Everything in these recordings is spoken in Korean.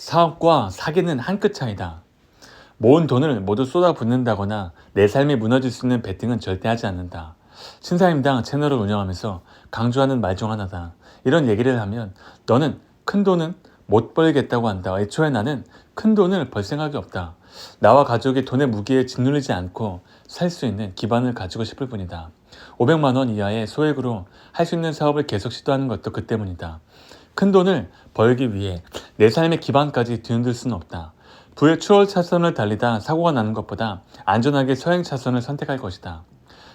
사업과 사기는 한 끗 차이다. 모은 돈을 모두 쏟아붓는다거나 내 삶이 무너질 수 있는 베팅은 절대 하지 않는다. 신사임당 채널을 운영하면서 강조하는 말 중 하나다. 이런 얘기를 하면 너는 큰 돈은 못 벌겠다고 한다. 애초에 나는 큰 돈을 벌 생각이 없다. 나와 가족이 돈의 무게에 짓눌리지 않고 살 수 있는 기반을 가지고 싶을 뿐이다. 500만 원 이하의 소액으로 할 수 있는 사업을 계속 시도하는 것도 그 때문이다. 큰 돈을 벌기 위해 내 삶의 기반까지 뒤흔들 수는 없다. 부의 추월 차선을 달리다 사고가 나는 것보다 안전하게 서행 차선을 선택할 것이다.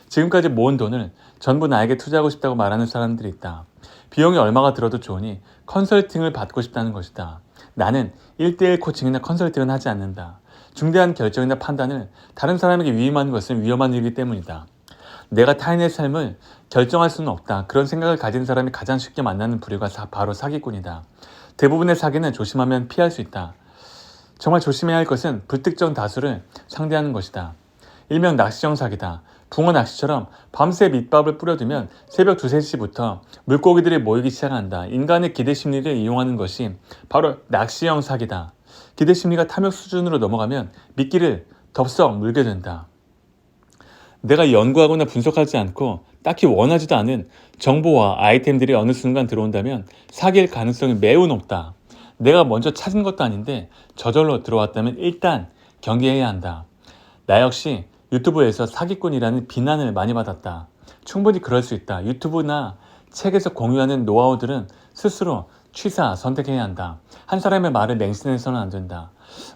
지금까지 모은 돈을 전부 나에게 투자하고 싶다고 말하는 사람들이 있다. 비용이 얼마가 들어도 좋으니 컨설팅을 받고 싶다는 것이다. 나는 1대1 코칭이나 컨설팅은 하지 않는다. 중대한 결정이나 판단을 다른 사람에게 위임하는 것은 위험한 일이기 때문이다. 내가 타인의 삶을 결정할 수는 없다. 그런 생각을 가진 사람이 가장 쉽게 만나는 부류가 바로 사기꾼이다. 대부분의 사기는 조심하면 피할 수 있다. 정말 조심해야 할 것은 불특정 다수를 상대하는 것이다. 일명 낚시형 사기다. 붕어 낚시처럼 밤새 밑밥을 뿌려두면 새벽 2, 3시부터 물고기들이 모이기 시작한다. 인간의 기대 심리를 이용하는 것이 바로 낚시형 사기다. 기대 심리가 탐욕 수준으로 넘어가면 미끼를 덥석 물게 된다. 내가 연구하거나 분석하지 않고 딱히 원하지도 않은 정보와 아이템들이 어느 순간 들어온다면 사기일 가능성이 매우 높다. 내가 먼저 찾은 것도 아닌데 저절로 들어왔다면 일단 경계해야 한다. 나 역시 유튜브에서 사기꾼이라는 비난을 많이 받았다. 충분히 그럴 수 있다. 유튜브나 책에서 공유하는 노하우들은 스스로 취사, 선택해야 한다. 한 사람의 말을 맹신해서는 안 된다.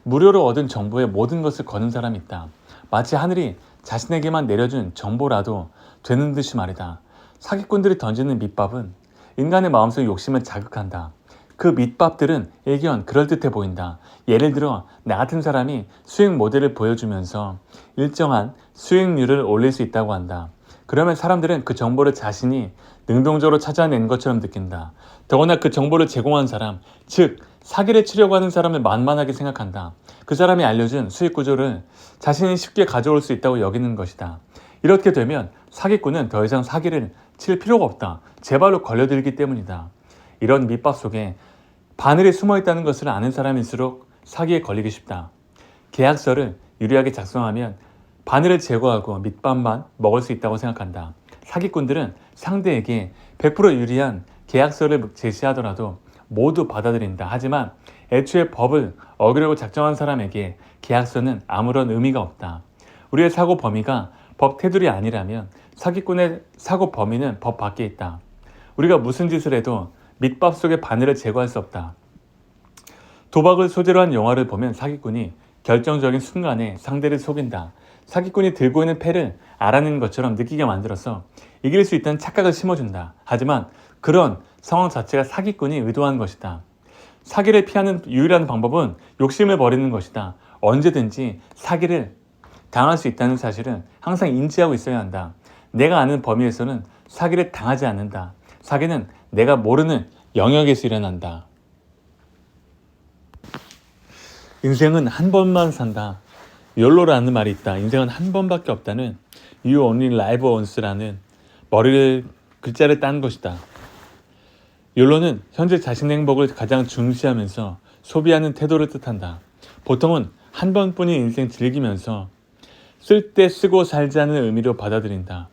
무료로 얻은 정보에 모든 것을 거는 사람이 있다. 마치 하늘이 자신에게만 내려준 정보라도 되는 듯이 말이다. 사기꾼들이 던지는 밑밥은 인간의 마음속 욕심을 자극한다. 그 밑밥들은 일견 그럴듯해 보인다. 예를 들어 나 같은 사람이 수익 모델을 보여주면서 일정한 수익률을 올릴 수 있다고 한다. 그러면 사람들은 그 정보를 자신이 능동적으로 찾아낸 것처럼 느낀다. 더구나 그 정보를 제공한 사람, 즉 사기를 치려고 하는 사람을 만만하게 생각한다. 그 사람이 알려준 수익 구조를 자신이 쉽게 가져올 수 있다고 여기는 것이다. 이렇게 되면 사기꾼은 더 이상 사기를 칠 필요가 없다. 제 발로 걸려들기 때문이다. 이런 밑밥 속에 바늘이 숨어있다는 것을 아는 사람일수록 사기에 걸리기 쉽다. 계약서를 유리하게 작성하면 바늘을 제거하고 밑밥만 먹을 수 있다고 생각한다. 사기꾼들은 상대에게 100% 유리한 계약서를 제시하더라도 모두 받아들인다. 하지만 애초에 법을 어기려고 작정한 사람에게 계약서는 아무런 의미가 없다. 우리의 사고 범위가 법 테두리 아니라면 사기꾼의 사고 범위는 법 밖에 있다. 우리가 무슨 짓을 해도 밑밥 속의 바늘을 제거할 수 없다. 도박을 소재로 한 영화를 보면 사기꾼이 결정적인 순간에 상대를 속인다. 사기꾼이 들고 있는 패를 알아낸 것처럼 느끼게 만들어서 이길 수 있다는 착각을 심어준다. 하지만 그런 상황 자체가 사기꾼이 의도한 것이다. 사기를 피하는 유일한 방법은 욕심을 버리는 것이다. 언제든지 사기를 당할 수 있다는 사실은 항상 인지하고 있어야 한다. 내가 아는 범위에서는 사기를 당하지 않는다. 사기는 내가 모르는 영역에서 일어난다. 인생은 한 번만 산다. 욜로라는 말이 있다. 인생은 한 번밖에 없다는 You only live once라는 글자를 딴 것이다. 욜로는 현재 자신의 행복을 가장 중시하면서 소비하는 태도를 뜻한다. 보통은 한 번뿐인 인생 즐기면서 쓸 때 쓰고 살자는 의미로 받아들인다.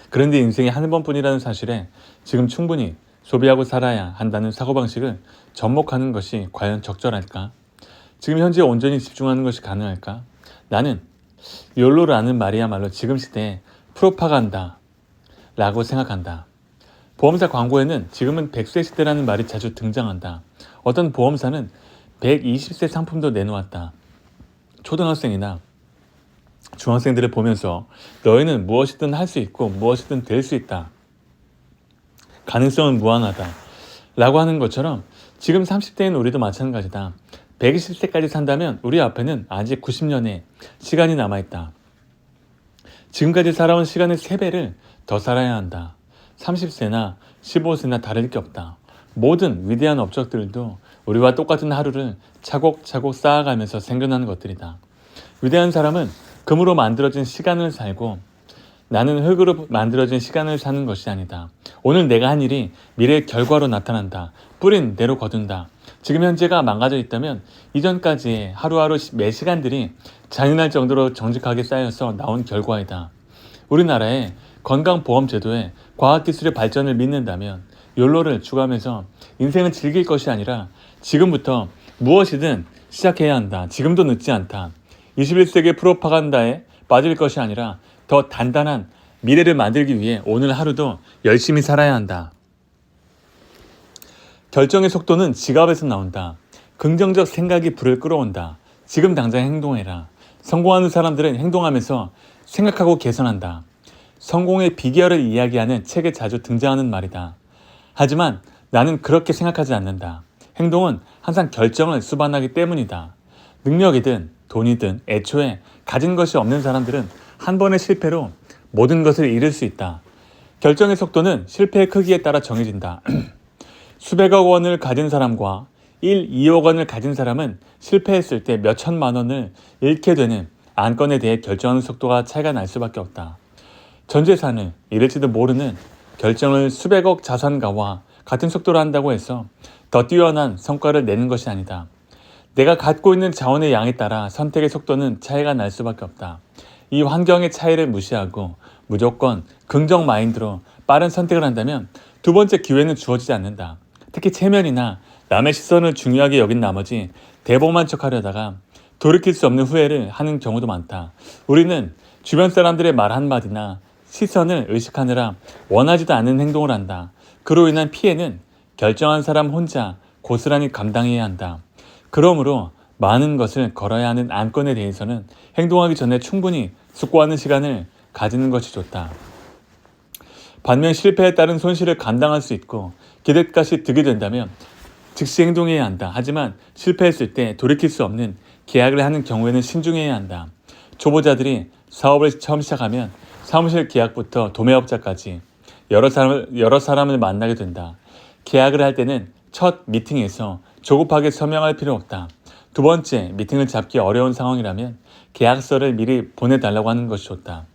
그런데 인생이 한 번뿐이라는 사실에 지금 충분히 소비하고 살아야 한다는 사고방식을 접목하는 것이 과연 적절할까? 지금 현재 온전히 집중하는 것이 가능할까? 나는 욜로라는 말이야말로 지금 시대의 프로파간다라고 생각한다. 보험사 광고에는 지금은 100세 시대라는 말이 자주 등장한다. 어떤 보험사는 120세 상품도 내놓았다. 초등학생이나 중학생들을 보면서 너희는 무엇이든 할 수 있고 무엇이든 될 수 있다. 가능성은 무한하다. 라고 하는 것처럼 지금 30대인 우리도 마찬가지다. 120세까지 산다면 우리 앞에는 아직 90년의 시간이 남아있다. 지금까지 살아온 시간의 3배를 더 살아야 한다. 30세나 15세나 다를 게 없다. 모든 위대한 업적들도 우리와 똑같은 하루를 차곡차곡 쌓아가면서 생겨나는 것들이다. 위대한 사람은 금으로 만들어진 시간을 살고 나는 흙으로 만들어진 시간을 사는 것이 아니다. 오늘 내가 한 일이 미래의 결과로 나타난다. 뿌린 대로 거둔다. 지금 현재가 망가져 있다면 이전까지의 하루하루 매 시간들이 잔인할 정도로 정직하게 쌓여서 나온 결과이다. 우리나라의 건강보험제도에 과학기술의 발전을 믿는다면 욜로를 추구하면서 인생을 즐길 것이 아니라 지금부터 무엇이든 시작해야 한다. 지금도 늦지 않다. 21세기 프로파간다에 빠질 것이 아니라 더 단단한 미래를 만들기 위해 오늘 하루도 열심히 살아야 한다. 결정의 속도는 지갑에서 나온다. 긍정적 생각이 불을 끌어온다. 지금 당장 행동해라. 성공하는 사람들은 행동하면서 생각하고 개선한다. 성공의 비결을 이야기하는 책에 자주 등장하는 말이다. 하지만 나는 그렇게 생각하지 않는다. 행동은 항상 결정을 수반하기 때문이다. 능력이든 돈이든 애초에 가진 것이 없는 사람들은 한 번의 실패로 모든 것을 잃을 수 있다. 결정의 속도는 실패의 크기에 따라 정해진다. 수백억 원을 가진 사람과 1, 2억 원을 가진 사람은 실패했을 때 몇 천만 원을 잃게 되는 안건에 대해 결정하는 속도가 차이가 날 수밖에 없다. 전 재산을 잃을지도 모르는 결정을 수백억 자산가와 같은 속도로 한다고 해서 더 뛰어난 성과를 내는 것이 아니다. 내가 갖고 있는 자원의 양에 따라 선택의 속도는 차이가 날 수밖에 없다. 이 환경의 차이를 무시하고 무조건 긍정 마인드로 빠른 선택을 한다면 두 번째 기회는 주어지지 않는다. 특히 체면이나 남의 시선을 중요하게 여긴 나머지 대범한 척하려다가 돌이킬 수 없는 후회를 하는 경우도 많다. 우리는 주변 사람들의 말 한마디나 시선을 의식하느라 원하지도 않는 행동을 한다. 그로 인한 피해는 결정한 사람 혼자 고스란히 감당해야 한다. 그러므로 많은 것을 걸어야 하는 안건에 대해서는 행동하기 전에 충분히 숙고하는 시간을 가지는 것이 좋다. 반면 실패에 따른 손실을 감당할 수 있고 기대값이 득이 된다면 즉시 행동해야 한다. 하지만 실패했을 때 돌이킬 수 없는 계약을 하는 경우에는 신중해야 한다. 초보자들이 사업을 처음 시작하면 사무실 계약부터 도매업자까지 여러 사람을 만나게 된다. 계약을 할 때는 첫 미팅에서 조급하게 서명할 필요 없다. 두 번째 미팅을 잡기 어려운 상황이라면 계약서를 미리 보내달라고 하는 것이 좋다.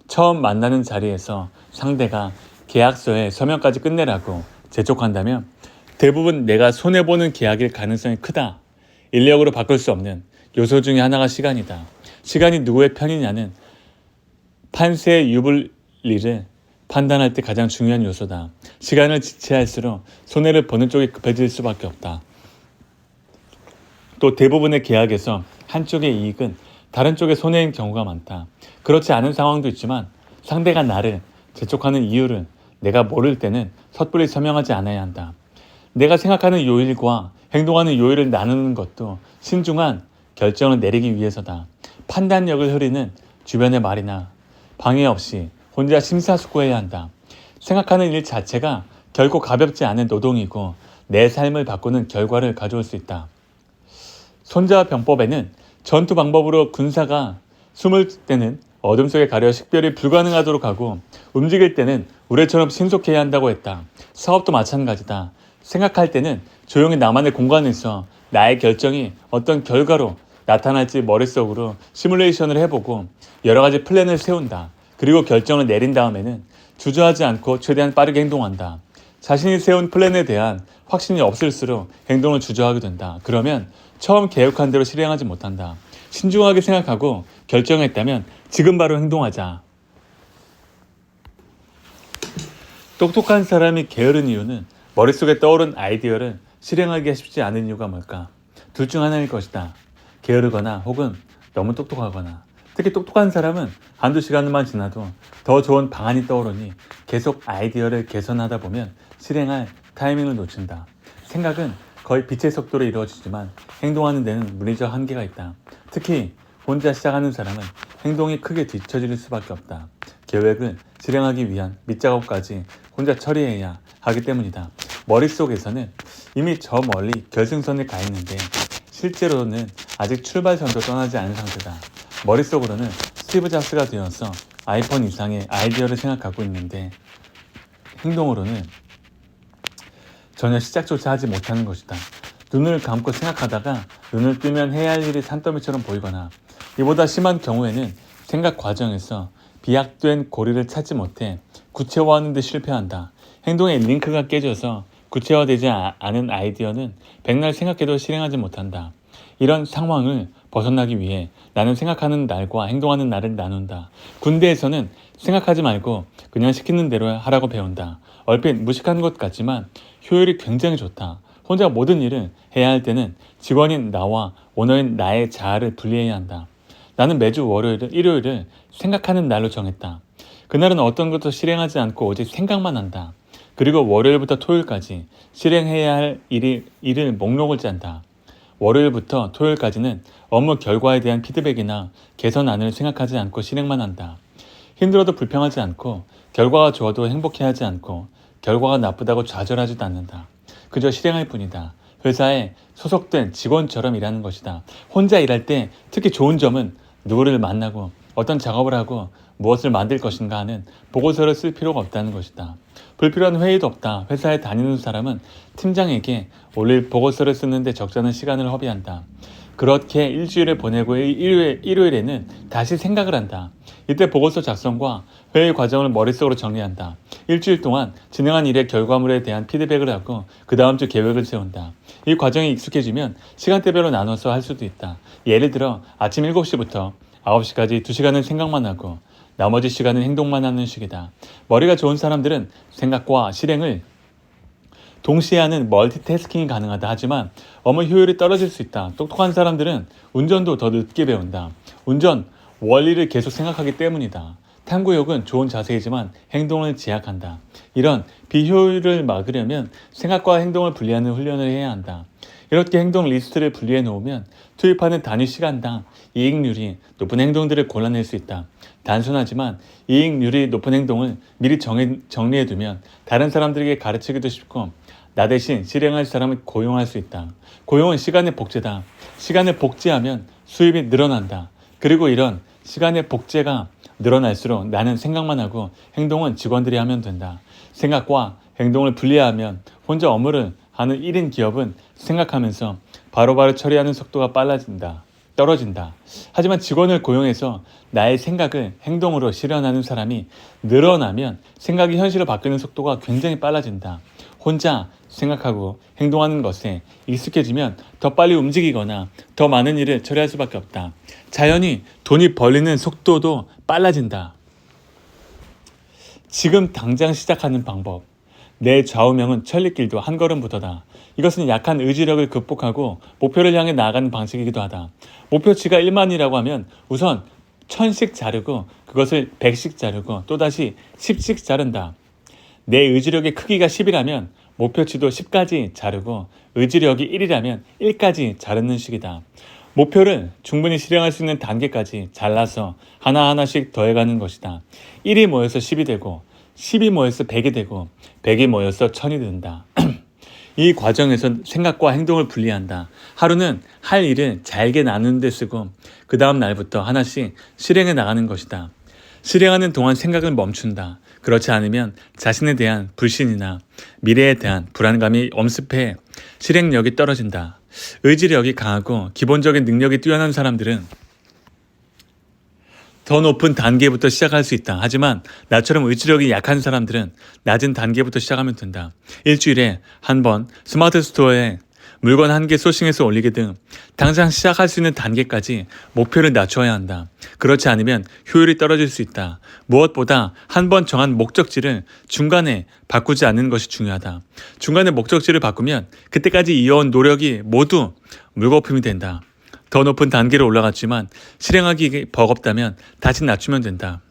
처음 만나는 자리에서 상대가 계약서에 서명까지 끝내라고 재촉한다면 대부분 내가 손해보는 계약일 가능성이 크다. 인력으로 바꿀 수 없는 요소 중에 하나가 시간이다. 시간이 누구의 편이냐는 판세 유불리를 판단할 때 가장 중요한 요소다. 시간을 지체할수록 손해를 보는 쪽이 급해질 수밖에 없다. 또 대부분의 계약에서 한쪽의 이익은 다른 쪽의 손해인 경우가 많다. 그렇지 않은 상황도 있지만 상대가 나를 재촉하는 이유를 내가 모를 때는 섣불리 서명하지 않아야 한다. 내가 생각하는 요일과 행동하는 요일을 나누는 것도 신중한 결정을 내리기 위해서다. 판단력을 흐리는 주변의 말이나 방해 없이 혼자 심사숙고해야 한다. 생각하는 일 자체가 결코 가볍지 않은 노동이고 내 삶을 바꾸는 결과를 가져올 수 있다. 손자병법에는 전투 방법으로 군사가 숨을 때는 어둠 속에 가려 식별이 불가능하도록 하고 움직일 때는 우레처럼 신속해야 한다고 했다. 사업도 마찬가지다. 생각할 때는 조용히 나만의 공간에서 나의 결정이 어떤 결과로 나타날지 머릿속으로 시뮬레이션을 해보고 여러 가지 플랜을 세운다. 그리고 결정을 내린 다음에는 주저하지 않고 최대한 빠르게 행동한다. 자신이 세운 플랜에 대한 확신이 없을수록 행동을 주저하게 된다. 그러면 처음 계획한 대로 실행하지 못한다. 신중하게 생각하고 결정했다면 지금 바로 행동하자. 똑똑한 사람이 게으른 이유는 머릿속에 떠오른 아이디어를 실행하기가 쉽지 않은 이유가 뭘까? 둘 중 하나일 것이다. 게으르거나 혹은 너무 똑똑하거나. 특히 똑똑한 사람은 한두 시간만 지나도 더 좋은 방안이 떠오르니 계속 아이디어를 개선하다 보면 실행할 타이밍을 놓친다. 생각은 거의 빛의 속도로 이루어지지만 행동하는 데는 물리적 한계가 있다. 특히 혼자 시작하는 사람은 행동이 크게 뒤처질 수밖에 없다. 계획을 실행하기 위한 밑작업까지 혼자 처리해야 하기 때문이다. 머릿속에서는 이미 저 멀리 결승선에 가 있는데 실제로는 아직 출발선도 떠나지 않은 상태다. 머릿속으로는 스티브 잡스가 되어서 아이폰 이상의 아이디어를 생각하고 있는데 행동으로는 전혀 시작조차 하지 못하는 것이다. 눈을 감고 생각하다가 눈을 뜨면 해야 할 일이 산더미처럼 보이거나 이보다 심한 경우에는 생각 과정에서 비약된 고리를 찾지 못해 구체화하는 데 실패한다. 행동의 링크가 깨져서 구체화되지 않은 아이디어는 백날 생각해도 실행하지 못한다. 이런 상황을 벗어나기 위해 나는 생각하는 날과 행동하는 날을 나눈다. 군대에서는 생각하지 말고 그냥 시키는 대로 하라고 배운다. 얼핏 무식한 것 같지만 효율이 굉장히 좋다. 혼자 모든 일을 해야 할 때는 직원인 나와 오너인 나의 자아를 분리해야 한다. 나는 매주 일요일을 생각하는 날로 정했다. 그날은 어떤 것도 실행하지 않고 오직 생각만 한다. 그리고 월요일부터 토요일까지 실행해야 할 일을 목록을 짠다. 월요일부터 토요일까지는 업무 결과에 대한 피드백이나 개선안을 생각하지 않고 실행만 한다. 힘들어도 불평하지 않고 결과가 좋아도 행복해하지 않고 결과가 나쁘다고 좌절하지도 않는다. 그저 실행할 뿐이다. 회사에 소속된 직원처럼 일하는 것이다. 혼자 일할 때 특히 좋은 점은 누구를 만나고 어떤 작업을 하고 무엇을 만들 것인가 하는 보고서를 쓸 필요가 없다는 것이다. 불필요한 회의도 없다. 회사에 다니는 사람은 팀장에게 올릴 보고서를 쓰는데 적잖은 시간을 허비한다. 그렇게 일주일을 보내고 일요일에는 다시 생각을 한다. 이때 보고서 작성과 회의 과정을 머릿속으로 정리한다. 일주일 동안 진행한 일의 결과물에 대한 피드백을 하고 그 다음 주 계획을 세운다. 이 과정이 익숙해지면 시간대별로 나눠서 할 수도 있다. 예를 들어 아침 7시부터 9시까지 2시간은 생각만 하고 나머지 시간은 행동만 하는 식이다. 머리가 좋은 사람들은 생각과 실행을 동시에 하는 멀티태스킹이 가능하다. 하지만 업무 효율이 떨어질 수 있다. 똑똑한 사람들은 운전도 더 늦게 배운다. 운전 원리를 계속 생각하기 때문이다. 탐구욕은 좋은 자세이지만 행동을 제약한다. 이런 비효율을 막으려면 생각과 행동을 분리하는 훈련을 해야 한다. 이렇게 행동 리스트를 분리해 놓으면 투입하는 단위 시간당 이익률이 높은 행동들을 골라낼 수 있다. 단순하지만 이익률이 높은 행동을 미리 정리해 두면 다른 사람들에게 가르치기도 쉽고 나 대신 실행할 사람을 고용할 수 있다. 고용은 시간의 복제다. 시간을 복제하면 수입이 늘어난다. 그리고 이런 시간의 복제가 늘어날수록 나는 생각만 하고 행동은 직원들이 하면 된다. 생각과 행동을 분리하면 혼자 업무를 하는 1인 기업은 생각하면서 바로바로 처리하는 속도가 떨어진다. 하지만 직원을 고용해서 나의 생각을 행동으로 실현하는 사람이 늘어나면 생각이 현실로 바뀌는 속도가 굉장히 빨라진다. 혼자 생각하고 행동하는 것에 익숙해지면 더 빨리 움직이거나 더 많은 일을 처리할 수밖에 없다. 자연히 돈이 벌리는 속도도 빨라진다. 지금 당장 시작하는 방법. 내 좌우명은 천리길도 한 걸음부터다. 이것은 약한 의지력을 극복하고 목표를 향해 나아가는 방식이기도 하다. 목표치가 1만이라고 하면 우선 1000씩 자르고 그것을 100씩 자르고 또다시 10씩 자른다. 내 의지력의 크기가 10이라면 목표치도 10까지 자르고 의지력이 1이라면 1까지 자르는 식이다. 목표를 충분히 실행할 수 있는 단계까지 잘라서 하나하나씩 더해가는 것이다. 1이 모여서 10이 되고 10이 모여서 100이 되고 100이 모여서 1000이 된다. 이 과정에서 생각과 행동을 분리한다. 하루는 할 일을 잘게 나누는 데 쓰고 그 다음 날부터 하나씩 실행해 나가는 것이다. 실행하는 동안 생각을 멈춘다. 그렇지 않으면 자신에 대한 불신이나 미래에 대한 불안감이 엄습해 실행력이 떨어진다. 의지력이 강하고 기본적인 능력이 뛰어난 사람들은 더 높은 단계부터 시작할 수 있다. 하지만 나처럼 의지력이 약한 사람들은 낮은 단계부터 시작하면 된다. 일주일에 한 번 스마트 스토어에 물건 1개 소싱해서 올리기 등 당장 시작할 수 있는 단계까지 목표를 낮춰야 한다. 그렇지 않으면 효율이 떨어질 수 있다. 무엇보다 한 번 정한 목적지를 중간에 바꾸지 않는 것이 중요하다. 중간에 목적지를 바꾸면 그때까지 이어온 노력이 모두 물거품이 된다. 더 높은 단계로 올라갔지만 실행하기 버겁다면 다시 낮추면 된다.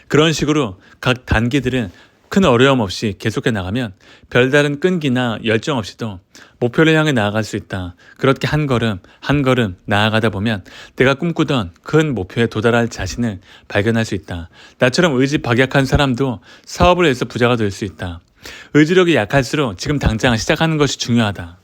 그런 식으로 각 단계들은 큰 어려움 없이 계속해 나가면 별다른 끈기나 열정 없이도 목표를 향해 나아갈 수 있다. 그렇게 한 걸음 한 걸음 나아가다 보면 내가 꿈꾸던 큰 목표에 도달할 자신을 발견할 수 있다. 나처럼 의지 박약한 사람도 사업을 해서 부자가 될 수 있다. 의지력이 약할수록 지금 당장 시작하는 것이 중요하다.